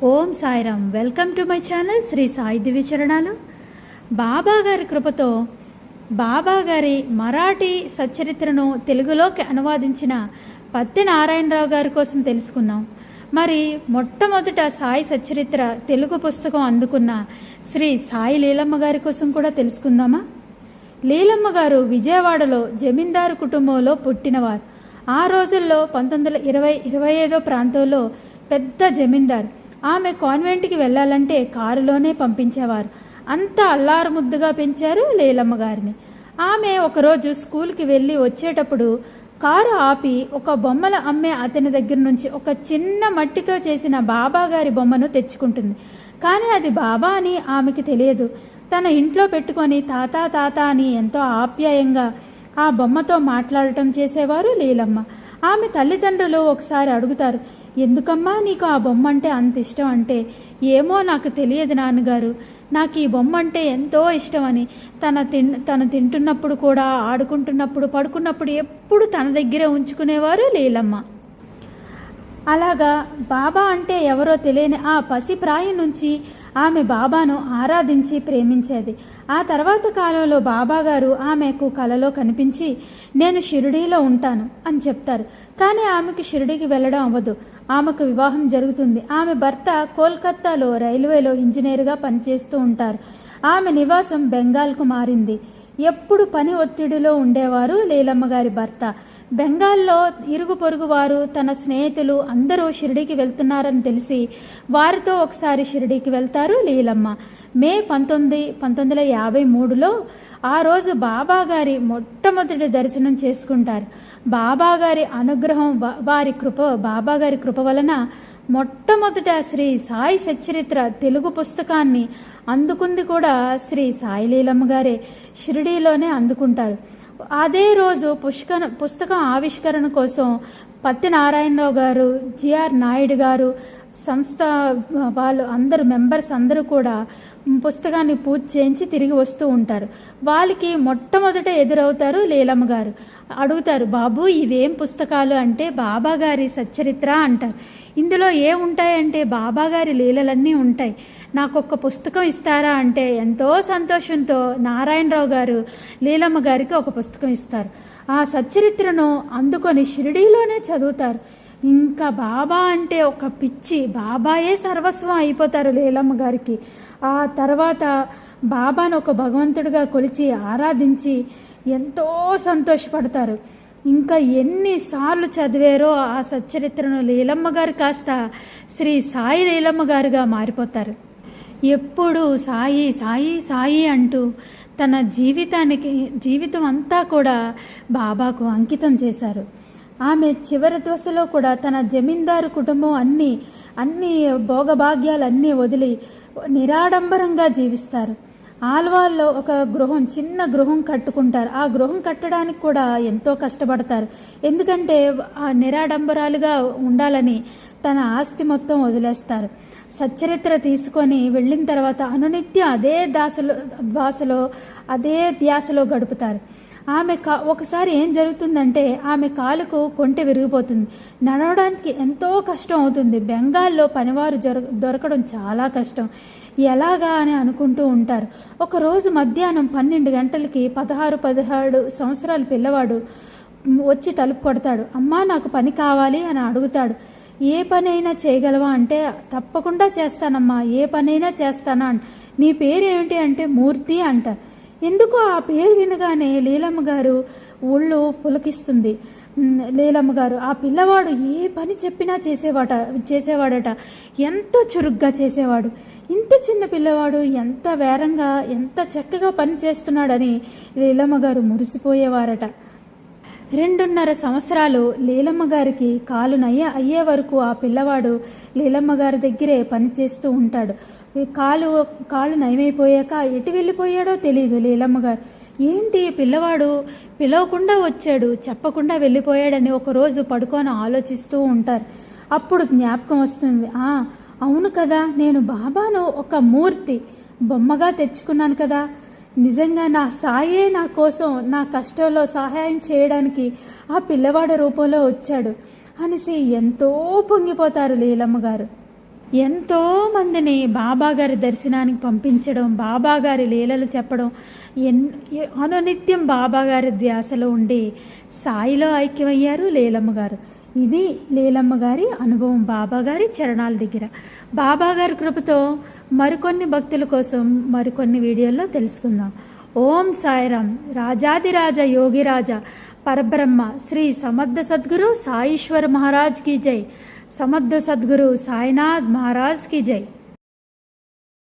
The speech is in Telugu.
Om Sairam. Welcome to my channel Shri Sai దివ్యచరణాలు. బాబా గారి కృపతో బాబా గారి మరాఠీ సచ్చరిత్రను తెలుగులోకి అనువాదించిన పత్తి నారాయణరావు గారి కోసం తెలుసుకున్నాం. మరి మొట్టమొదట సాయి సచ్చరిత్ర తెలుగు పుస్తకం అందుకున్న శ్రీ సాయి లీలమ్మ గారి కోసం కూడా తెలుసుకుందామా? లీలమ్మ గారు విజయవాడలో జమీందారు కుటుంబంలో పుట్టినవారు. ఆ రోజుల్లో 1920-25 ప్రాంతంలో పెద్ద జమీందారు. ఆమె కాన్వెంట్కి వెళ్ళాలంటే కారులోనే పంపించేవారు. అంత అల్లారు ముద్దుగా పెంచారు లీలమ్మ గారిని. ఆమె ఒకరోజు స్కూల్కి వెళ్ళి వచ్చేటప్పుడు కారు ఆపి ఒక బొమ్మల అమ్మే అతని దగ్గర నుంచి ఒక చిన్న మట్టితో చేసిన బాబా గారి బొమ్మను తెచ్చుకుంటుంది. కానీ అది బాబా అని ఆమెకి తెలియదు. తన ఇంట్లో పెట్టుకొని తాత తాత అని ఎంతో ఆప్యాయంగా ఆ బొమ్మతో మాట్లాడటం చేసేవారు లీలమ్మ. ఆమె తల్లిదండ్రులు ఒకసారి అడుగుతారు, ఎందుకమ్మా నీకు ఆ బొమ్మ అంటే అంత ఇష్టం? అంటే ఏమో నాకు తెలియదు నాన్నగారు, నాకు ఈ బొమ్మ అంటే ఎంతో ఇష్టమని. తను తింటున్నప్పుడు కూడా, ఆడుకుంటున్నప్పుడు, పడుకున్నప్పుడు ఎప్పుడు తన దగ్గరే ఉంచుకునేవారు లీలమ్మ. అలాగా బాబా అంటే ఎవరో తెలియని ఆ పసిప్రాయం నుంచి ఆమె బాబాను ఆరాధించి ప్రేమించేది. ఆ తర్వాత కాలంలో బాబా గారు ఆమెకు కలలో కనిపించి, నేను షిరిడీలో ఉంటాను అని చెప్తారు. కానీ ఆమెకు షిరిడీకి వెళ్ళడం అవ్వదు. ఆమెకు వివాహం జరుగుతుంది. ఆమె భర్త కోల్కత్తాలో రైల్వేలో ఇంజనీర్గా పనిచేస్తూ ఉంటారు. ఆమె నివాసం బెంగాల్కు మారింది. ఎప్పుడు పని ఒత్తిడిలో ఉండేవారు లీలమ్మ గారి భర్త. బెంగాల్లో ఇరుగు పొరుగు వారు, తన స్నేహితులు అందరూ షిరిడీకి వెళ్తున్నారని తెలిసి వారితో ఒకసారి షిరిడీకి వెళ్తారు లీలమ్మ. మే 1953లో ఆ రోజు బాబా గారి మొట్టమొదటి దర్శనం చేసుకుంటారు. బాబా గారి అనుగ్రహం, బాబా గారి కృప వలన మొట్టమొదట శ్రీ సాయి సచ్చరిత్ర తెలుగు పుస్తకాన్ని అందుకుంది కూడా శ్రీ సాయి లీలమ్మ గారే. షిరిడీలోనే అందుకుంటారు. అదే రోజు పుస్తకం ఆవిష్కరణ కోసం పత్తి నారాయణరావు గారు, జిఆర్ నాయుడు గారు, సంస్థ వాళ్ళు అందరూ మెంబర్స్ అందరూ కూడా పుస్తకాన్ని పూజ చేయించి తిరిగి వస్తూ ఉంటారు. వాళ్ళకి మొట్టమొదట ఎదురవుతారు లీలమ్మ గారు. అడుగుతారు, బాబు ఇవేం పుస్తకాలు అంటే బాబా గారి సచ్చరిత్ర అంటారు. ఇందులో ఏముంటాయంటే బాబా గారి లీలలన్నీ ఉంటాయి, నాకొక్క పుస్తకం ఇస్తారా అంటే ఎంతో సంతోషంతో నారాయణరావు గారు లీలమ్మ గారికి ఒక పుస్తకం ఇస్తారు. ఆ సచ్చరిత్రను అందుకొని షిరిడీలోనే చదువుతారు. ఇంకా బాబా అంటే ఒక పిచ్చి, బాబాయే సర్వస్వం అయిపోతారు లీలమ్మ గారికి. ఆ తర్వాత బాబాను ఒక భగవంతుడిగా కొలిచి ఆరాధించి ఎంతో సంతోషపడతారు. ఇంకా ఎన్నిసార్లు చదివారో ఆ సచ్చరిత్రను లీలమ్మ గారు కాస్త శ్రీ సాయి లీలమ్మ గారుగా మారిపోతారు. ఎప్పుడు సాయి సాయి సాయి అంటూ తన జీవితం అంతా కూడా బాబాకు అంకితం చేశారు. ఆమె చివరి దశలో కూడా తన జమీందారు కుటుంబం అన్ని భోగభాగ్యాలన్నీ వదిలి నిరాడంబరంగా జీవిస్తారు. ఆల్వాల్లో ఒక చిన్న గృహం కట్టుకుంటారు. ఆ గృహం కట్టడానికి కూడా ఎంతో కష్టపడతారు. ఎందుకంటే నిరాడంబరాలుగా ఉండాలని తన ఆస్తి మొత్తం వదిలేస్తారు. సచ్చరిత్ర తీసుకొని వెళ్ళిన తర్వాత అనునిత్యం అదే ధ్యాసలో గడుపుతారు. ఒకసారి ఏం జరుగుతుందంటే ఆమె కాలుకు కొంటె విరిగిపోతుంది. నడవడానికి ఎంతో కష్టం అవుతుంది. బెంగాల్లో పనివారు దొరకడం చాలా కష్టం. ఎలాగా అని అనుకుంటూ ఉంటారు. ఒకరోజు మధ్యాహ్నం 12 గంటలకి 16-17 సంవత్సరాల పిల్లవాడు వచ్చి తలుపు కొడతాడు. అమ్మా నాకు పని కావాలి అని అడుగుతాడు. ఏ పనైనా చేయగలవా అంటే తప్పకుండా చేస్తానమ్మా, ఏ పనైనా చేస్తానా. నీ పేరు ఏమిటి అంటే మూర్తి అంటారు. ఎందుకో ఆ పేరు వినగానే లీలమ్మ గారు ఒళ్ళు పులకిస్తుంది. లీలమ్మ గారు ఆ పిల్లవాడు ఏ పని చెప్పినా చేసేవాడట. ఎంతో చురుగ్గా చేసేవాడు. ఇంత చిన్న పిల్లవాడు ఎంత వేరంగా, ఎంత చక్కగా పని చేస్తున్నాడని లీలమ్మ గారు మురిసిపోయేవారట. 2.5 సంవత్సరాలు లీలమ్మ గారికి కాలు అయ్యే వరకు ఆ పిల్లవాడు లీలమ్మ గారి దగ్గరే పనిచేస్తూ ఉంటాడు. కాలు నయమైపోయాక ఎటు వెళ్ళిపోయాడో తెలియదు లీలమ్మ గారు. ఏంటి పిల్లవాడు పిలవకుండా వచ్చాడు, చెప్పకుండా వెళ్ళిపోయాడని ఒకరోజు పడుకొని ఆలోచిస్తూ ఉంటారు. అప్పుడు జ్ఞాపకం వస్తుంది, అవును కదా, నేను బాబాను ఒక మూర్తి బొమ్మగా తెచ్చుకున్నాను కదా, నిజంగా నా సాయే నా కోసం నా కష్టంలో సహాయం చేయడానికి ఆ పిల్లవాడి రూపంలో వచ్చాడు అనేసి ఎంతో పొంగిపోతారు లీలమ్మ గారు. ఎంతో మందిని బాబాగారి దర్శనానికి పంపించడం, బాబాగారి లీలలు చెప్పడం, అనునిత్యం బాబాగారి ధ్యాసలో ఉండి సాయిలో ఐక్యమయ్యారు లీలమ్మ గారు. ఇది లీలమ్మ గారి అనుభవం బాబాగారి చరణాల దగ్గర. బాబాగారి కృపతో మరికొన్ని భక్తుల కోసం మరికొన్ని వీడియోల్లో తెలుసుకుందాం. ఓం సాయిరామ్. రాజాదిరాజ యోగిరాజ పరబ్రహ్మ శ్రీ సమర్థ సద్గురు సాయిశ్వర్ మహారాజ్ की जय. समर्थ सद्गुरु साईनाथ महाराज की जय.